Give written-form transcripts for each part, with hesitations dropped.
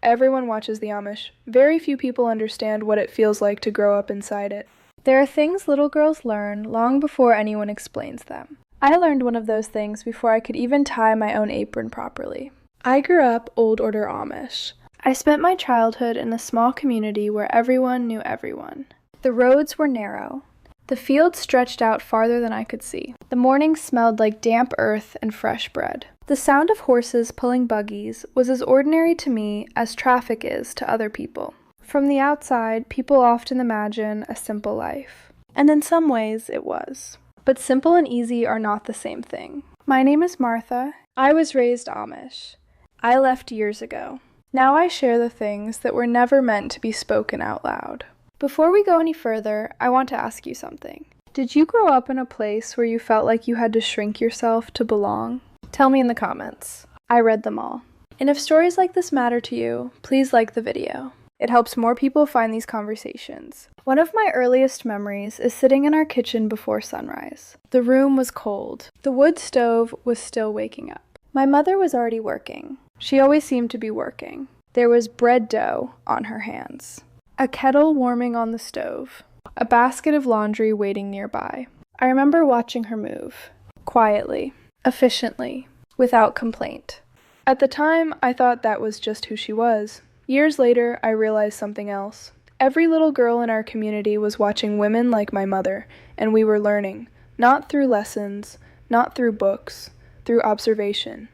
Everyone watches the Amish. Very few people understand what it feels like to grow up inside it. There are things little girls learn long before anyone explains them. I learned one of those things before I could even tie my own apron properly. I grew up Old Order Amish. I spent my childhood in a small community where everyone knew everyone. The roads were narrow. The fields stretched out farther than I could see. The mornings smelled like damp earth and fresh bread. The sound of horses pulling buggies was as ordinary to me as traffic is to other people. From the outside, people often imagine a simple life. And in some ways, it was. But simple and easy are not the same thing. My name is Martha. I was raised Amish. I left years ago. Now I share the things that were never meant to be spoken out loud. Before we go any further, I want to ask you something. Did you grow up in a place where you felt like you had to shrink yourself to belong? Tell me in the comments. I read them all. And if stories like this matter to you, please like the video. It helps more people find these conversations. One of my earliest memories is sitting in our kitchen before sunrise. The room was cold. The wood stove was still waking up. My mother was already working. She always seemed to be working. There was bread dough on her hands. A kettle warming on the stove. A basket of laundry waiting nearby. I remember watching her move. Quietly. Efficiently. Without complaint. At the time, I thought that was just who she was. Years later, I realized something else. Every little girl in our community was watching women like my mother, and we were learning. Not through lessons, not through books, through observation.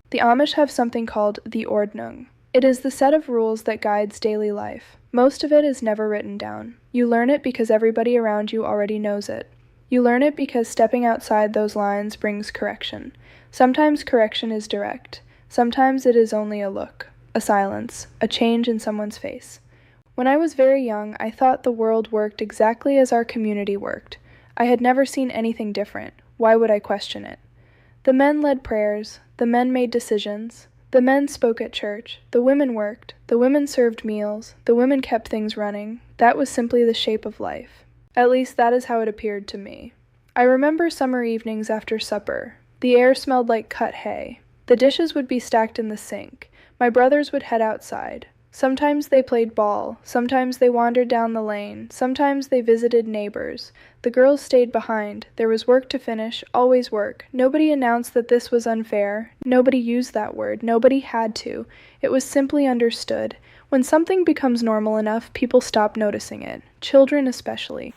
The Amish have something called the Ordnung. It is the set of rules that guides daily life. Most of it is never written down. You learn it because everybody around you already knows it. You learn it because stepping outside those lines brings correction. Sometimes correction is direct. Sometimes it is only a look, a silence, a change in someone's face. When I was very young, I thought the world worked exactly as our community worked. I had never seen anything different. Why would I question it? The men led prayers. The men made decisions. The men spoke at church. The women worked. The women served meals. The women kept things running. That was simply the shape of life. At least that is how it appeared to me. I remember summer evenings after supper. The air smelled like cut hay. The dishes would be stacked in the sink. My brothers would head outside. Sometimes they played ball. Sometimes they wandered down the lane. Sometimes they visited neighbors. The girls stayed behind. There was work to finish, always work. Nobody announced that this was unfair. Nobody used that word. Nobody had to. It was simply understood. When something becomes normal enough, people stop noticing it. Children especially.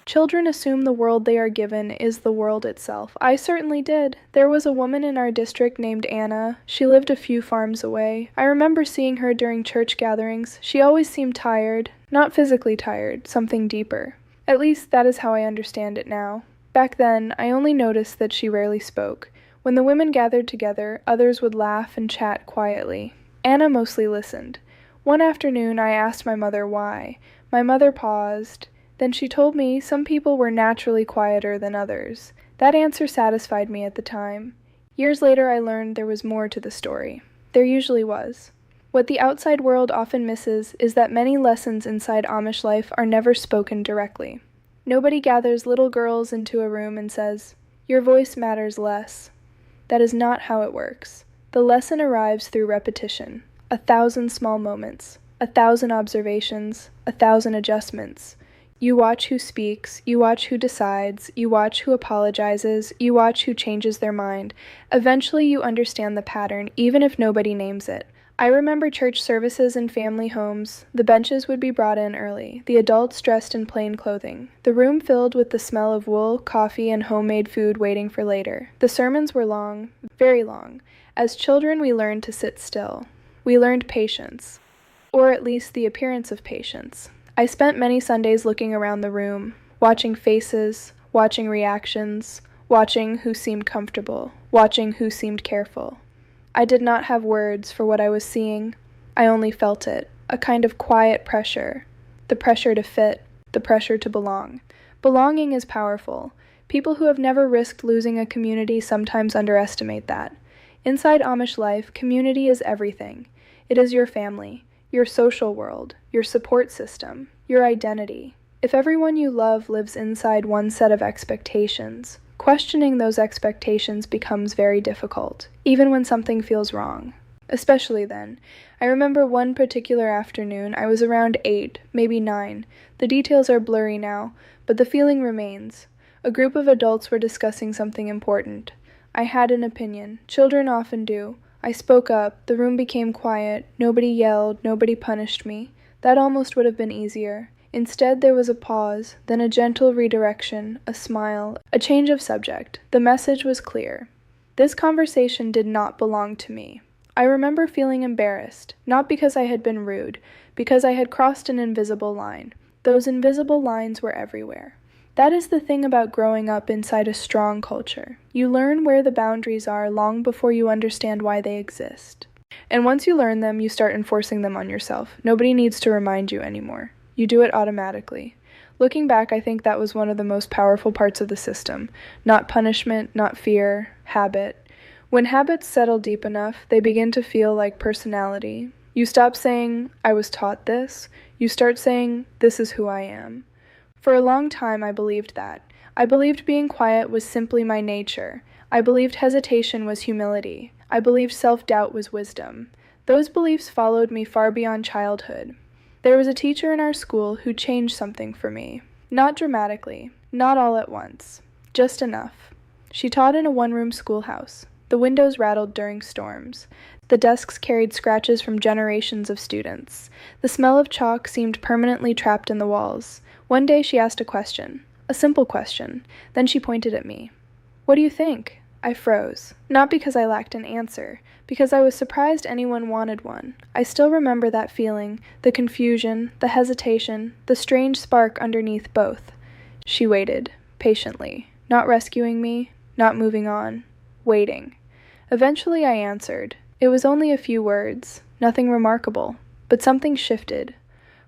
Children assume the world they are given is the world itself. I certainly did. There was a woman in our district named Anna. She lived a few farms away. I remember seeing her during church gatherings. She always seemed tired. Not physically tired, something deeper. At least that is how I understand it now. Back then, I only noticed that she rarely spoke. When the women gathered together, others would laugh and chat quietly. Anna mostly listened. One afternoon, I asked my mother why. My mother paused. Then she told me some people were naturally quieter than others. That answer satisfied me at the time. Years later, I learned there was more to the story. There usually was. What the outside world often misses is that many lessons inside Amish life are never spoken directly. Nobody gathers little girls into a room and says, "Your voice matters less." That is not how it works. The lesson arrives through repetition. 1,000 small moments. 1,000 observations. 1,000 adjustments. You watch who speaks, you watch who decides, you watch who apologizes, you watch who changes their mind. Eventually you understand the pattern, even if nobody names it. I remember church services in family homes. The benches would be brought in early, the adults dressed in plain clothing, the room filled with the smell of wool, coffee, and homemade food waiting for later. The sermons were long, very long. As children, we learned to sit still. We learned patience, or at least the appearance of patience. I spent many Sundays looking around the room, watching faces, watching reactions, watching who seemed comfortable, watching who seemed careful. I did not have words for what I was seeing. I only felt it, a kind of quiet pressure. The pressure to fit, the pressure to belong. Belonging is powerful. People who have never risked losing a community sometimes underestimate that. Inside Amish life, community is everything. It is your family, your social world, your support system, your identity. If everyone you love lives inside one set of expectations, questioning those expectations becomes very difficult, even when something feels wrong. especially then. I remember one particular afternoon. I was around 8, maybe 9. The details are blurry now, but the feeling remains. A group of adults were discussing something important. I had an opinion. Children often do. I spoke up. The room became quiet. Nobody yelled. Nobody punished me. That almost would have been easier. Instead, there was a pause, then a gentle redirection, a smile, a change of subject. The message was clear. This conversation did not belong to me. I remember feeling embarrassed, not because I had been rude, because I had crossed an invisible line. Those invisible lines were everywhere. That is the thing about growing up inside a strong culture. You learn where the boundaries are long before you understand why they exist. And once you learn them, you start enforcing them on yourself. Nobody needs to remind you anymore. You do it automatically. Looking back, I think that was one of the most powerful parts of the system. Not punishment, not fear, habit. When habits settle deep enough, they begin to feel like personality. You stop saying, I was taught this. You start saying, this is who I am. For a long time, I believed that. I believed being quiet was simply my nature. I believed hesitation was humility. I believed self-doubt was wisdom. Those beliefs followed me far beyond childhood. There was a teacher in our school who changed something for me. Not dramatically, not all at once, just enough. She taught in a one-room schoolhouse. The windows rattled during storms. The desks carried scratches from generations of students. The smell of chalk seemed permanently trapped in the walls. One day she asked a question, a simple question. Then she pointed at me. What do you think? I froze, not because I lacked an answer, because I was surprised anyone wanted one. I still remember that feeling, the confusion, the hesitation, the strange spark underneath both. She waited, patiently, not rescuing me, not moving on, waiting. Eventually I answered. It was only a few words, nothing remarkable, but something shifted.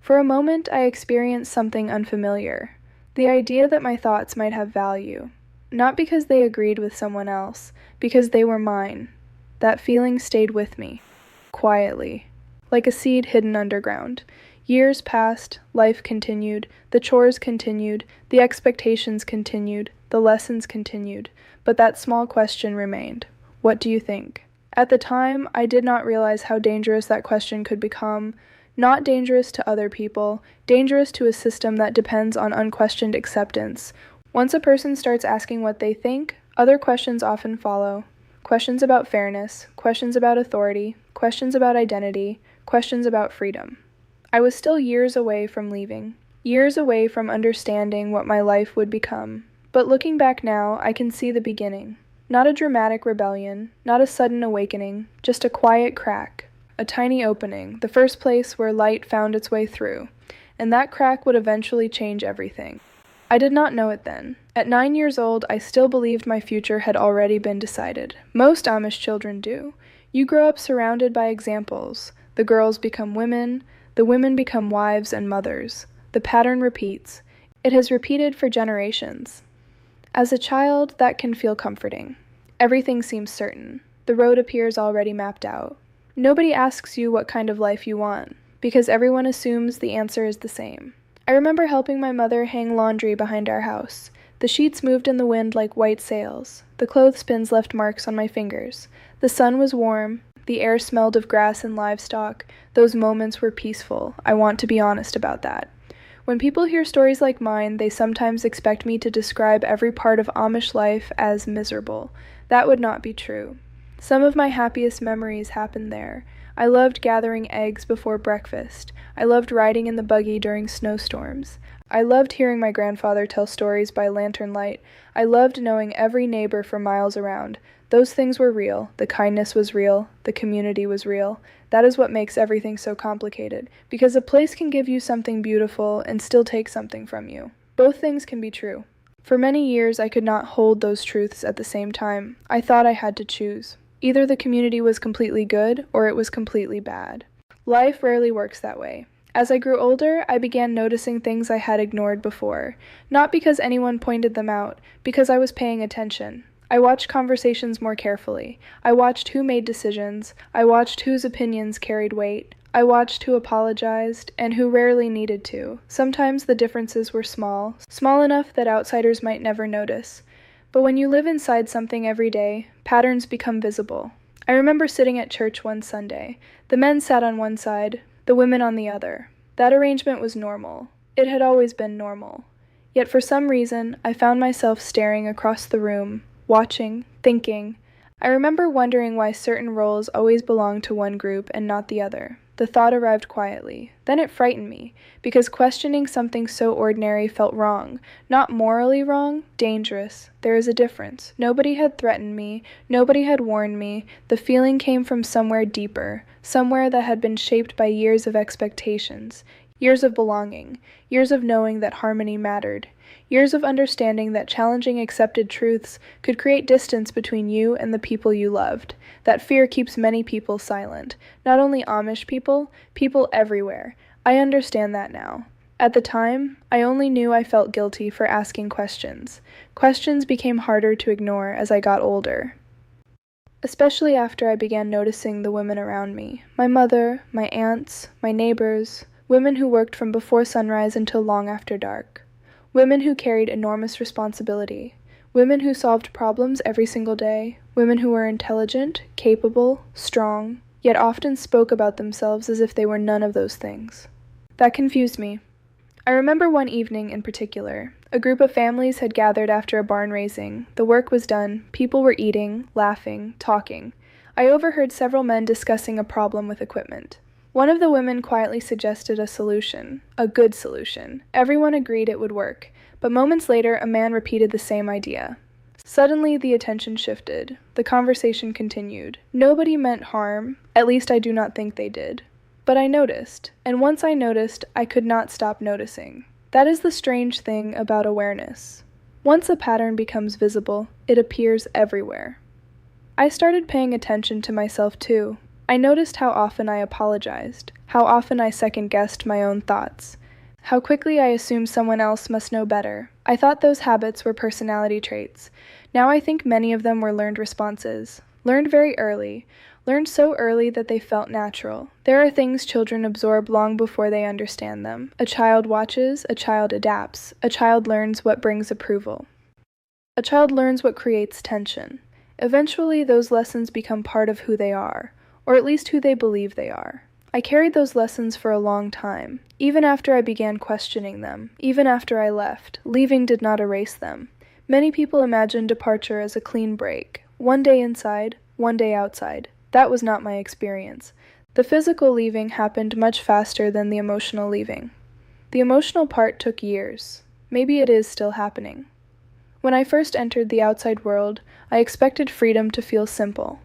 For a moment I experienced something unfamiliar, the idea that my thoughts might have value. Not because they agreed with someone else, because they were mine. That feeling stayed with me, quietly, like a seed hidden underground. Years passed, life continued, the chores continued, the expectations continued, the lessons continued, but that small question remained. What do you think? At the time, I did not realize how dangerous that question could become. Not dangerous to other people, dangerous to a system that depends on unquestioned acceptance. Once a person starts asking what they think, other questions often follow. Questions about fairness, questions about authority, questions about identity, questions about freedom. I was still years away from leaving, years away from understanding what my life would become. But looking back now, I can see the beginning. Not a dramatic rebellion, not a sudden awakening, just a quiet crack, a tiny opening, the first place where light found its way through. And that crack would eventually change everything. I did not know it then. At 9 years old, I still believed my future had already been decided. Most Amish children do. You grow up surrounded by examples. The girls become women, the women become wives and mothers. The pattern repeats. It has repeated for generations. As a child, that can feel comforting. Everything seems certain. The road appears already mapped out. Nobody asks you what kind of life you want, because everyone assumes the answer is the same. I remember helping my mother hang laundry behind our house. The sheets moved in the wind like white sails. The clothespins left marks on my fingers. The sun was warm. The air smelled of grass and livestock. Those moments were peaceful. I want to be honest about that. When people hear stories like mine, they sometimes expect me to describe every part of Amish life as miserable. That would not be true. Some of my happiest memories happened there. I loved gathering eggs before breakfast. I loved riding in the buggy during snowstorms. I loved hearing my grandfather tell stories by lantern light. I loved knowing every neighbor for miles around. Those things were real. The kindness was real. The community was real. That is what makes everything so complicated, because a place can give you something beautiful and still take something from you. Both things can be true. For many years, I could not hold those truths at the same time. I thought I had to choose. Either the community was completely good, or it was completely bad. Life rarely works that way. As I grew older, I began noticing things I had ignored before, not because anyone pointed them out, because I was paying attention. I watched conversations more carefully. I watched who made decisions. I watched whose opinions carried weight. I watched who apologized, and who rarely needed to. Sometimes the differences were small, small enough that outsiders might never notice. But when you live inside something every day, patterns become visible. I remember sitting at church one Sunday. The men sat on one side, the women on the other. That arrangement was normal. It had always been normal. Yet for some reason, I found myself staring across the room, watching, thinking. I remember wondering why certain roles always belonged to one group and not the other. The thought arrived quietly. Then it frightened me, because questioning something so ordinary felt wrong. Not morally wrong, dangerous. There is a difference. Nobody had threatened me. Nobody had warned me. The feeling came from somewhere deeper, somewhere that had been shaped by years of expectations, years of belonging, years of knowing that harmony mattered, years of understanding that challenging accepted truths could create distance between you and the people you loved. That fear keeps many people silent. Not only Amish people, people everywhere. I understand that now. At the time, I only knew I felt guilty for asking questions. Questions became harder to ignore as I got older. Especially after I began noticing the women around me. My mother, my aunts, my neighbors, women who worked from before sunrise until long after dark. Women who carried enormous responsibility. Women who solved problems every single day. Women who were intelligent, capable, strong, yet often spoke about themselves as if they were none of those things. That confused me. I remember one evening in particular. A group of families had gathered after a barn raising. The work was done. People were eating, laughing, talking. I overheard several men discussing a problem with equipment. One of the women quietly suggested a solution, a good solution. Everyone agreed it would work, but moments later a man repeated the same idea. Suddenly the attention shifted. The conversation continued. Nobody meant harm, at least I do not think they did. But I noticed, and once I noticed, I could not stop noticing. That is the strange thing about awareness. Once a pattern becomes visible, it appears everywhere. I started paying attention to myself too. I noticed how often I apologized, how often I second-guessed my own thoughts, how quickly I assumed someone else must know better. I thought those habits were personality traits. Now I think many of them were learned responses, learned very early, learned so early that they felt natural. There are things children absorb long before they understand them. A child watches, a child adapts, a child learns what brings approval. A child learns what creates tension. Eventually, those lessons become part of who they are, or at least who they believe they are. I carried those lessons for a long time, even after I began questioning them, even after I left. Leaving did not erase them. Many people imagine departure as a clean break, one day inside, one day outside. That was not my experience. The physical leaving happened much faster than the emotional leaving. The emotional part took years. Maybe it is still happening. When I first entered the outside world, I expected freedom to feel simple.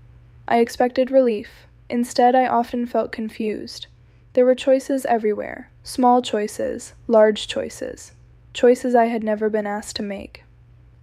I expected relief. Instead, I often felt confused. There were choices everywhere, small choices, large choices, choices I had never been asked to make.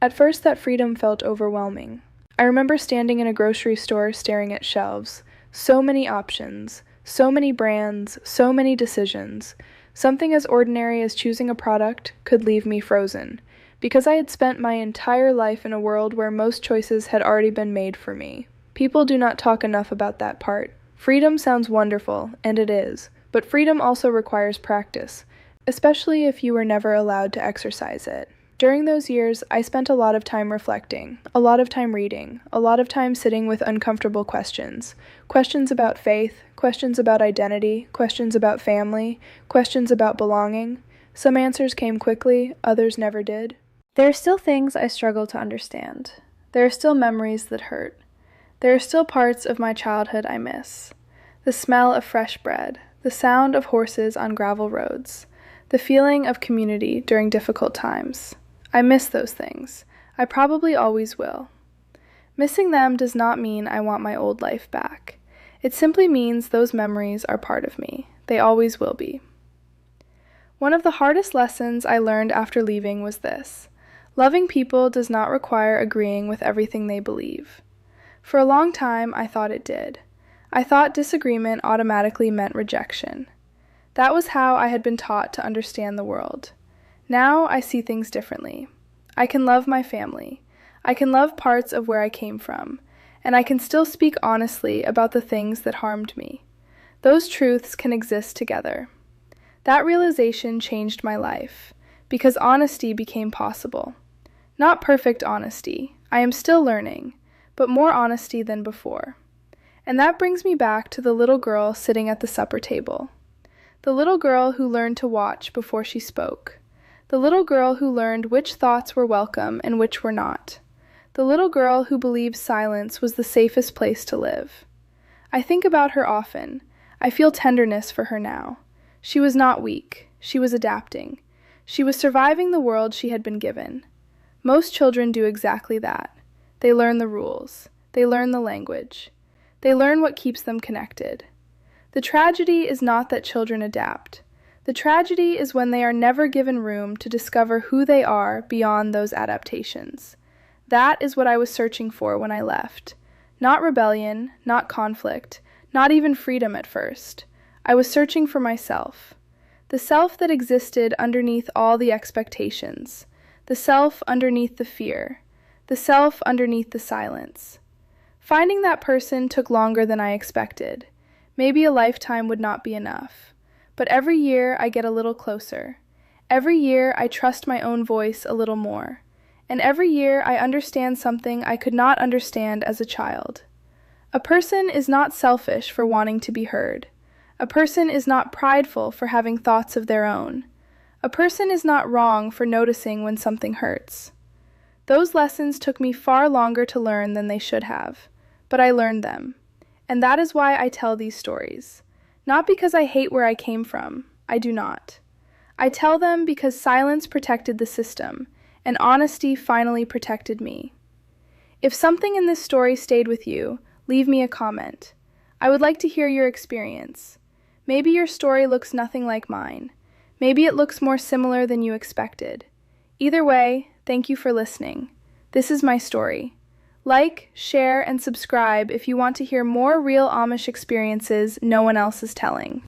At first, that freedom felt overwhelming. I remember standing in a grocery store staring at shelves. So many options, so many brands, so many decisions. Something as ordinary as choosing a product could leave me frozen, because I had spent my entire life in a world where most choices had already been made for me. People do not talk enough about that part. Freedom sounds wonderful, and it is, but freedom also requires practice, especially if you were never allowed to exercise it. During those years, I spent a lot of time reflecting, a lot of time reading, a lot of time sitting with uncomfortable questions. Questions about faith, questions about identity, questions about family, questions about belonging. Some answers came quickly, others never did. There are still things I struggle to understand. There are still memories that hurt. There are still parts of my childhood I miss. The smell of fresh bread, the sound of horses on gravel roads, the feeling of community during difficult times. I miss those things. I probably always will. Missing them does not mean I want my old life back. It simply means those memories are part of me. They always will be. One of the hardest lessons I learned after leaving was this: loving people does not require agreeing with everything they believe. For a long time, I thought it did. I thought disagreement automatically meant rejection. That was how I had been taught to understand the world. Now I see things differently. I can love my family. I can love parts of where I came from, and I can still speak honestly about the things that harmed me. Those truths can exist together. That realization changed my life, because honesty became possible. Not perfect honesty. I am still learning, but more honesty than before. And that brings me back to the little girl sitting at the supper table. The little girl who learned to watch before she spoke. The little girl who learned which thoughts were welcome and which were not. The little girl who believed silence was the safest place to live. I think about her often. I feel tenderness for her now. She was not weak. She was adapting. She was surviving the world she had been given. Most children do exactly that. They learn the rules. They learn the language. They learn what keeps them connected. The tragedy is not that children adapt. The tragedy is when they are never given room to discover who they are beyond those adaptations. That is what I was searching for when I left. Not rebellion, not conflict, not even freedom at first. I was searching for myself. The self that existed underneath all the expectations. The self underneath the fear. The self underneath the silence. Finding that person took longer than I expected. Maybe a lifetime would not be enough. But every year I get a little closer. Every year I trust my own voice a little more. And every year I understand something I could not understand as a child. A person is not selfish for wanting to be heard. A person is not prideful for having thoughts of their own. A person is not wrong for noticing when something hurts. Those lessons took me far longer to learn than they should have, but I learned them. And that is why I tell these stories. Not because I hate where I came from. I do not. I tell them because silence protected the system, and honesty finally protected me. If something in this story stayed with you, leave me a comment. I would like to hear your experience. Maybe your story looks nothing like mine. Maybe it looks more similar than you expected. Either way, thank you for listening. This is my story. Like, share, and subscribe if you want to hear more real Amish experiences no one else is telling.